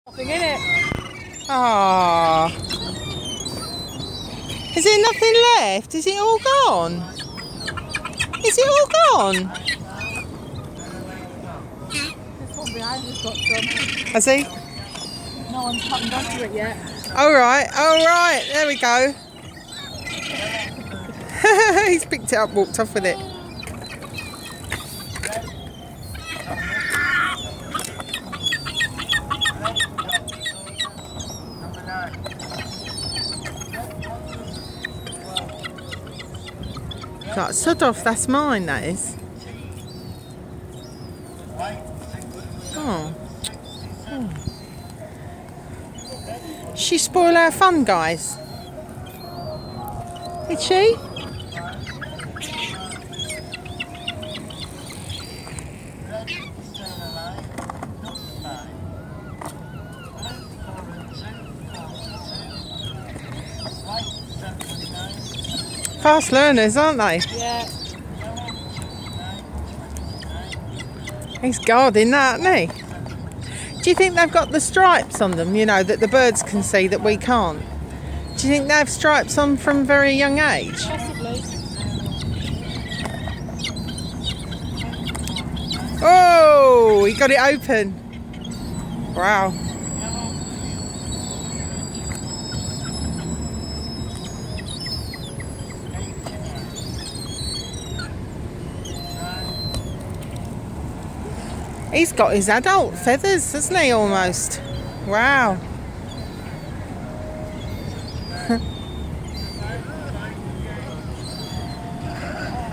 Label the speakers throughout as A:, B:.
A: Nothing in it.
B: Ah. Is there nothing left? Is it all gone? Is it all gone?
A: This one behind has got some.
B: Has he?
A: No one's cutting onto it yet.
B: Alright, alright, there we go. He's picked it up, walked off with it. Like, sod off, that's mine, that is. Oh. She spoil our fun, guys. Did she? Fast learners, aren't they?
A: Yeah.
B: He's guarding that, isn't he? Do you think they've got the stripes on them, you know, that the birds can see that we can't? Do you think they have stripes on from a very young age?
A: Possibly.
B: Oh, he got it open. Wow. He's got his adult feathers, hasn't he, almost? Wow.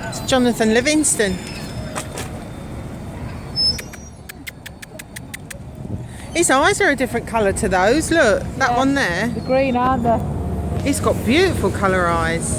B: It's Jonathan Livingston. His eyes are a different colour to those. Look, that one there.
A: The green, aren't they?
B: He's got beautiful colour eyes.